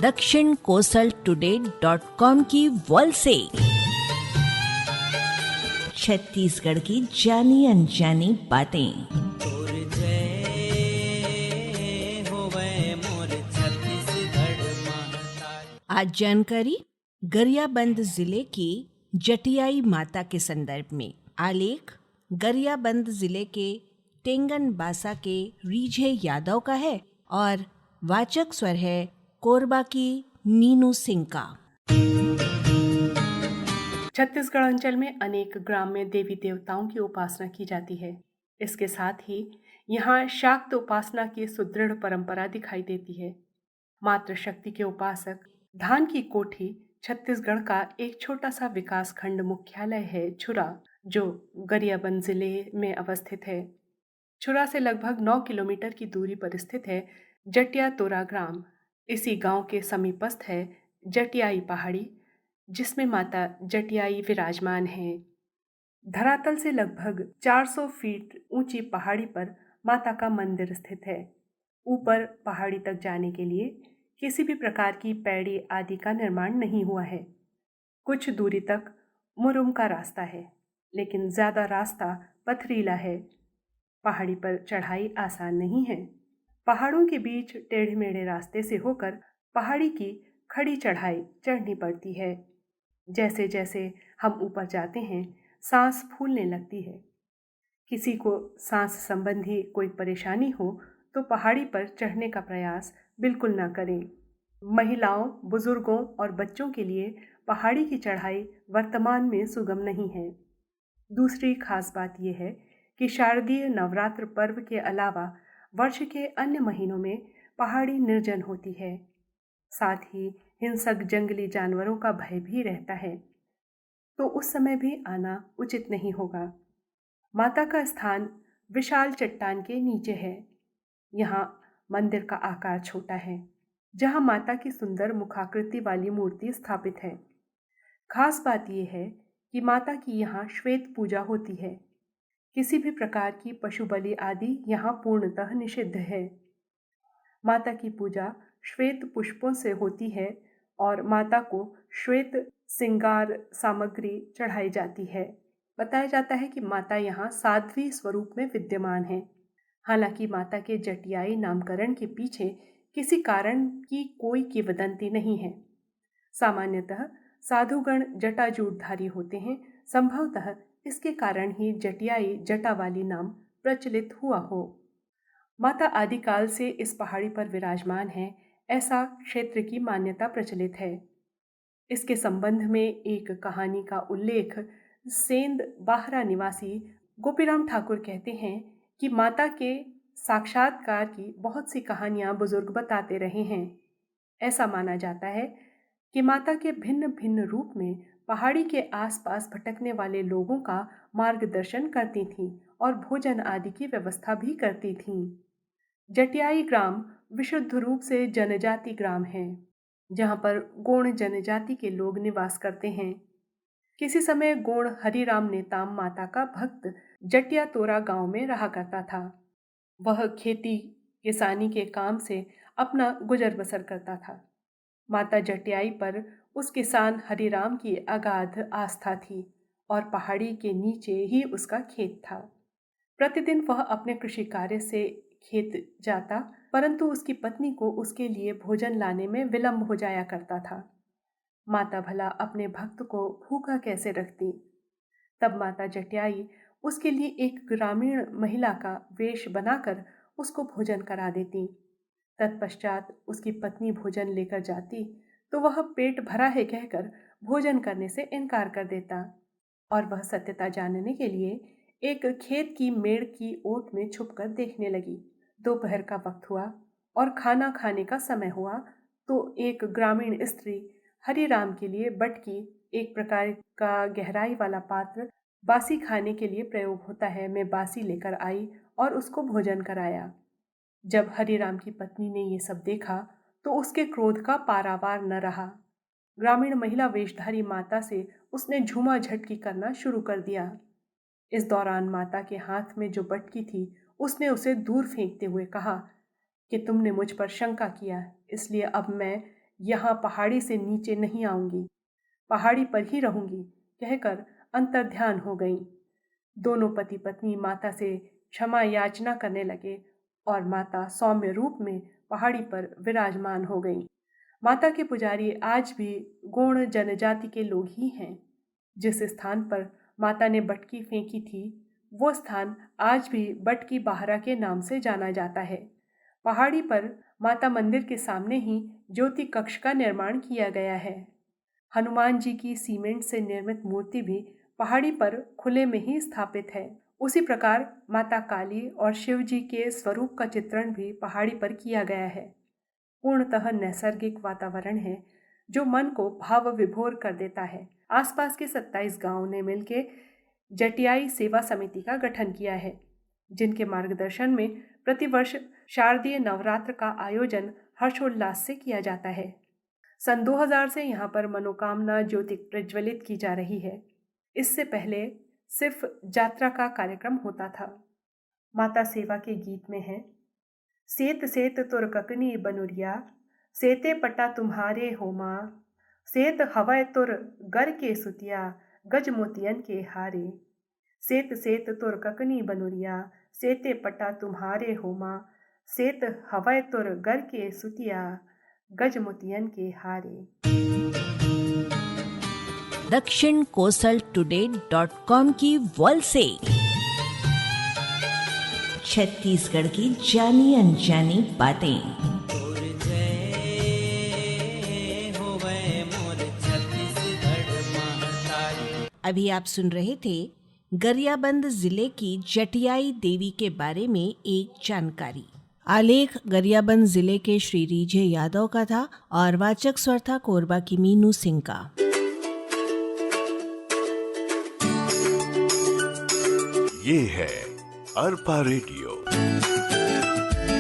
दक्षिण कोसल today.com की wall से छत्तीसगढ़ की जानी अनजानी बातें। आज जानकारी गरियाबंद जिले की जटियाई माता के संदर्भ में। आलेख गरियाबंद जिले के टेंगन बासा के रीझे यादव का है और वाचक स्वर है कोरबा की मीनू सिंह का। छत्तीसगढ़ अंचल में अनेक ग्राम में देवी देवताओं की उपासना की जाती है। इसके साथ ही यहाँ शाक्त उपासना की सुदृढ़ परंपरा दिखाई देती है। मातृशक्ति के उपासक धान की कोठी छत्तीसगढ़ का एक छोटा सा विकास खंड मुख्यालय है छुरा, जो गरियाबंद जिले में अवस्थित है। छुरा से लगभग 9 किलोमीटर की दूरी पर स्थित है जटिया तोरा ग्राम। इसी गांव के समीपस्थ है जटियाई पहाड़ी, जिसमें माता जटियाई विराजमान है। धरातल से लगभग 400 फीट ऊंची पहाड़ी पर माता का मंदिर स्थित है। ऊपर पहाड़ी तक जाने के लिए किसी भी प्रकार की पैड़ी आदि का निर्माण नहीं हुआ है। कुछ दूरी तक मुरुम का रास्ता है, लेकिन ज्यादा रास्ता पथरीला है। पहाड़ी पर चढ़ाई आसान नहीं है। पहाड़ों के बीच टेढ़े मेढ़े रास्ते से होकर पहाड़ी की खड़ी चढ़ाई चढ़नी पड़ती है। जैसे जैसे हम ऊपर जाते हैं, सांस फूलने लगती है। किसी को सांस संबंधी कोई परेशानी हो तो पहाड़ी पर चढ़ने का प्रयास बिल्कुल ना करें। महिलाओं, बुजुर्गों और बच्चों के लिए पहाड़ी की चढ़ाई वर्तमान में सुगम नहीं है। दूसरी खास बात यह है कि शारदीय नवरात्र पर्व के अलावा वर्ष के अन्य महीनों में पहाड़ी निर्जन होती है। साथ ही हिंसक जंगली जानवरों का भय भी रहता है, तो उस समय भी आना उचित नहीं होगा। माता का स्थान विशाल चट्टान के नीचे है। यहाँ मंदिर का आकार छोटा है, जहाँ माता की सुंदर मुखाकृति वाली मूर्ति स्थापित है। खास बात यह है कि माता की यहाँ श्वेत पूजा होती है। किसी भी प्रकार की पशु बलि आदि यहाँ पूर्णतः निषिद्ध है। माता की पूजा श्वेत पुष्पों से होती है और माता को श्वेत श्रृंगार सामग्री चढ़ाई जाती है। बताया जाता है कि माता यहाँ साध्वी स्वरूप में विद्यमान है। हालांकि माता के जटियाई नामकरण के पीछे किसी कारण की कोई किंवदंती नहीं है। सामान्यतः साधुगण जटाजूटधारी होते हैं। संभवतः इसके कारण ही जटियाई जटा वाली नाम प्रचलित हुआ हो। माता आदिकाल से इस पहाड़ी पर विराजमान है, ऐसा क्षेत्र की मान्यता प्रचलित है। इसके संबंध में एक कहानी का उल्लेख सेंध बाहरा निवासी गोपीराम ठाकुर कहते हैं कि माता के साक्षात्कार की बहुत सी कहानियां बुजुर्ग बताते रहे हैं। ऐसा माना जाता है कि माता के भिन्न भिन्न रूप में पहाड़ी के आसपास भटकने वाले लोगों का मार्गदर्शन करती थीं और भोजन आदि की व्यवस्था भी करती थीं। जटियाई ग्राम विशुद्ध रूप से जनजाति ग्राम है, जहाँ पर गोंड जनजाति के लोग निवास करते हैं। किसी समय गोंड हरिराम नेताम माता का भक्त जटिया तोरा गांव में रहा करता था। वह खेती किसानी के काम से अपना गुजर बसर करता था। माता जटियाई पर उस किसान हरिराम की अगाध आस्था थी और पहाड़ी के नीचे ही उसका खेत था। प्रतिदिन वह अपने कृषि कार्य से खेत जाता, परंतु उसकी पत्नी को उसके लिए भोजन लाने में विलंब हो जाया करता था। माता भला अपने भक्त को भूखा कैसे रखती। तब माता जटियाई उसके लिए एक ग्रामीण महिला का वेश बनाकर उसको भोजन करा देती। तत्पश्चात उसकी पत्नी भोजन लेकर जाती तो वह पेट भरा है कहकर भोजन करने से इनकार कर देता और वह सत्यता जानने के लिए एक खेत की मेड़ की ओट में छुपकर देखने लगी। दोपहर का वक्त हुआ और खाना खाने का समय हुआ तो एक ग्रामीण स्त्री हरिराम के लिए बटकी, एक प्रकार का गहराई वाला पात्र बासी खाने के लिए प्रयोग होता है, में बासी लेकर आई और उसको भोजन कराया। जब हरिराम की पत्नी ने ये सब देखा तो उसके क्रोध का पारावार न रहा। ग्रामीण महिला वेशधारी माता से उसने झूमा झटकी करना शुरू कर दिया। इस दौरान माता के हाथ में जो बटकी थी उसने उसे दूर फेंकते हुए कहा कि तुमने मुझ पर शंका किया, इसलिए अब मैं यहाँ पहाड़ी से नीचे नहीं आऊंगी, पहाड़ी पर ही रहूंगी कहकर अंतर्ध्यान हो गईं। दोनों पति पत्नी माता से क्षमा याचना करने लगे और माता सौम्य रूप में पहाड़ी पर विराजमान हो गईं। माता के पुजारी आज भी गोंड जनजाति के लोग ही हैं। जिस स्थान पर माता ने बटकी फेंकी थी, वो स्थान आज भी बटकी बाहरा के नाम से जाना जाता है। पहाड़ी पर माता मंदिर के सामने ही ज्योति कक्ष का निर्माण किया गया है। हनुमान जी की सीमेंट से निर्मित मूर्ति भी पहाड़ी पर खुले में ही स्थापित है। उसी प्रकार माता काली और शिव जी के स्वरूप का चित्रण भी पहाड़ी पर किया गया है। पूर्णतः नैसर्गिक वातावरण है जो मन को भाव विभोर कर देता है। आसपास के 27 गांवों ने मिलकर जटियाई सेवा समिति का गठन किया है, जिनके मार्गदर्शन में प्रतिवर्ष शारदीय नवरात्र का आयोजन हर्षोल्लास से किया जाता है। सन 2000 से यहाँ पर मनोकामना ज्योति प्रज्वलित की जा रही है। इससे पहले सिर्फ यात्रा का कार्यक्रम होता था। माता सेवा के गीत में है, सेत सेत तुर ककनी बनुरिया, सेते पट्टा तुम्हारे हो माँ, सेत हवय तुर गर के सुतिया, गज मोतियन के हारे। सेत सेत तुर ककनी बनुरिया, सेते पट्टा तुम्हारे हो माँ, सेत हवय तुर गर के सुतिया, गज मोतियन के हारे। दक्षिण कोसल today.com की वॉल से छत्तीसगढ़ की जानी अनजानी बातें। अभी आप सुन रहे थे गरियाबंद जिले की जटियाई देवी के बारे में एक जानकारी। आलेख गरियाबंद जिले के श्री रीझे यादव का था और वाचक स्वर था कोरबा की मीनू सिंह का। ये है अरपा रेडियो।